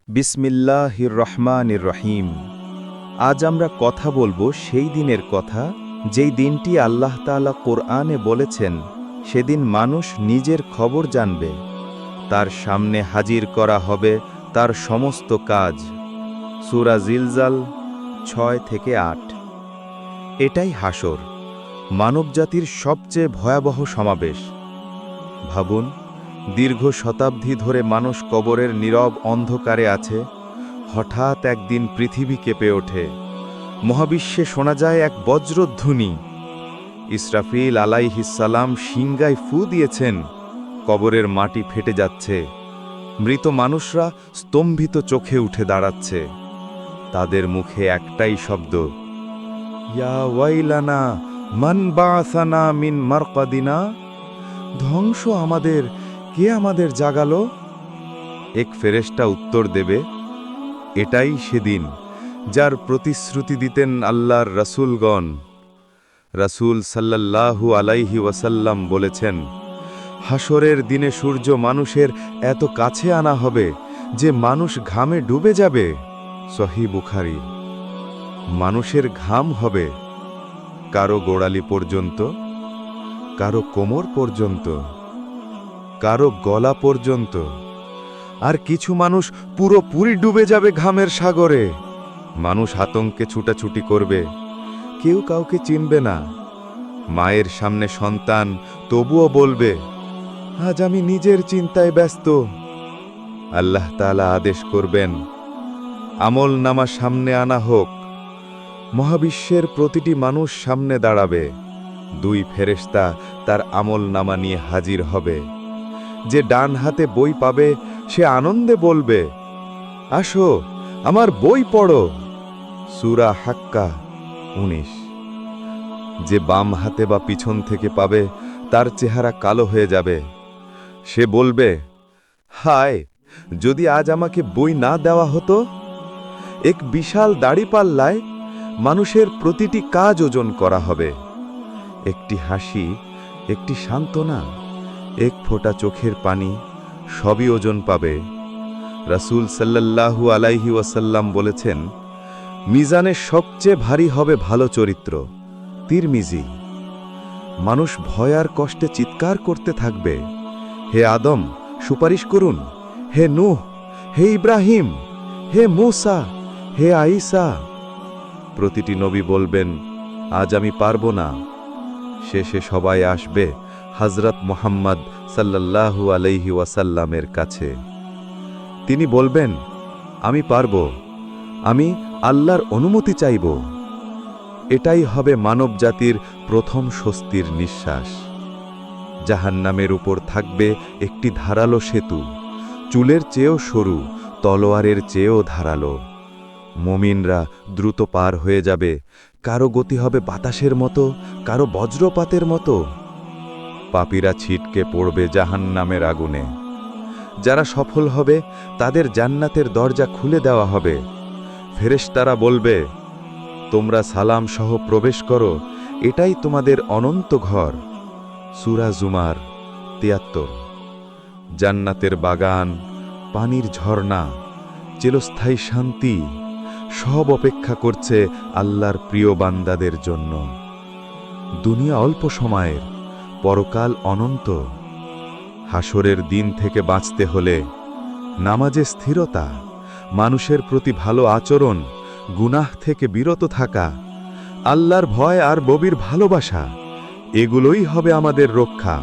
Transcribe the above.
বিসমিল্লাহির রহমানির রহিম। আজ আমরা কথা বলবো সেই দিনের কথা, যেই দিনটি আল্লাহ তাআলা কোরআনে বলেছেন, সেদিন মানুষ নিজের খবর জানবে, তার সামনে হাজির করা হবে তার সমস্ত কাজ। সূরা জিলজাল 6-8। এটাই হাসর, মানবজাতির সবচেয়ে ভয়াবহ সমাবেশ। ভাবুন, দীর্ঘ শতাব্দী ধরে মানুষ কবরের নীরব অন্ধকারে আছে। হঠাৎ একদিন পৃথিবী কেঁপে ওঠে, মহাবিশ্বে শোনা যায় এক বজ্রধ্বনি। ইসরাফিল আলাইহিসসালাম সিংগায় ফু দিয়েছেন, কবরের মাটি ফেটে যাচ্ছে। মৃত মানুষরা স্তম্ভিত চোখে উঠে দাঁড়াচ্ছে। তাদের মুখে একটাই শব্দ, ইয়া ওয়াইলানা মান বাআসানা মিন মারকাদিনা। ধ্বংস আমাদের, কে আমাদের জাগালো? এক ফেরেশতা উত্তর দেবে, এটাই সেদিন যার প্রতিশ্রুতি দিতেন আল্লাহর রাসূলগণ। রাসূল সাল্লাল্লাহু আলাইহি ওয়াসাল্লাম বলেছেন, হাসরের দিনে সূর্য মানুষের এত কাছে আনা হবে যে মানুষ ঘামে ডুবে যাবে। সহিহ বুখারী। মানুষের ঘাম হবে কারো গোড়ালি পর্যন্ত, কারো কোমর পর্যন্ত, কারো গলা পর্যন্ত, আর কিছু মানুষ পুরোপুরি ডুবে যাবে ঘামের সাগরে। মানুষ আতঙ্কে ছুটাছুটি করবে, কেউ কাউকে চিনবে না। মায়ের সামনে সন্তান তবুও বলবে, আজ আমি নিজের চিন্তায় ব্যস্ত। আল্লাহ তাআলা আদেশ করবেন, আমল নামা সামনে আনা হোক। মহাবিশ্বের প্রতিটি মানুষ সামনে দাঁড়াবে। দুই ফেরেশতা তার আমল নামা নিয়ে হাজির হবে। যে ডান হাতে বই পাবে সে আনন্দে বলবে, আসো আমার বই পড়ো। সূরা হাক্কা 19। যে বাম হাতে বা পিছন থেকে পাবে তার চেহারা কালো হয়ে যাবে। সে বলবে, হায়, যদি আজ আমাকে বই না দেওয়া হতো। এক বিশাল দাড়িপাল্লায় মানুষের প্রতিটি কাজ ওজন করা হবে। একটি হাসি, একটি সান্ত্বনা, এক ফোঁটা চোখের পানি, সবই ওজন পাবে। রাসূল সাল্লাল্লাহু আলাইহি ওয়াসাল্লাম বলেছেন, মিজানের সবচেয়ে ভারী হবে ভালো চরিত্র। তিরমিজি। মানুষ ভয় আর কষ্টে চিৎকার করতে থাকবে, হে আদম সুপারিশ করুন, হে নূহ, হে ইব্রাহিম, হে মূসা, হে আইসা। প্রতিটি নবী বলবেন, আজ আমি পারবো না। শেষে সবাই আসবে হযরত মুহাম্মদ সাল্লাল্লাহু আলাইহি ওয়াসাল্লামের কাছে। তিনি বলবেন, আমি পারবো, আমি আল্লাহর অনুমতি চাইব। এটাই হবে মানবজাতির প্রথম স্বস্তির নিঃশ্বাস। জাহান্নামের উপর থাকবে একটি ধারালো সেতু, চুলের চেয়েও সরু, তলোয়ারের চেয়েও ধারালো। মুমিনরা দ্রুত পার হয়ে যাবে, কারো গতি হবে বাতাসের মতো, কারো বজ্রপাতের মতো। পাপীরা ছিটকে পড়বে জাহান্নামের আগুনে। যারা সফল হবে তাদের জান্নাতের দরজা খুলে দেওয়া হবে। ফেরেশতারা বলবে, তোমরা সালাম সহ প্রবেশ করো, এটাই তোমাদের অনন্ত ঘর। সূরা জুমার ৭৩। জান্নাতের বাগান, পানির ঝর্ণা, চিরস্থায়ী শান্তি, সব অপেক্ষা করছে আল্লাহর প্রিয় বান্দাদের জন্য। দুনিয়া অল্প সময়ের, পরকাল অনন্ত। হাসরের দিন থেকে বাঁচতে হলে নামাজে স্থিরতা, মানুষের প্রতি ভালো আচরণ, গুনাহ থেকে বিরত থাকা, আল্লাহর ভয় আর গভীর ভালোবাসা, এগুলোই হবে আমাদের রক্ষা।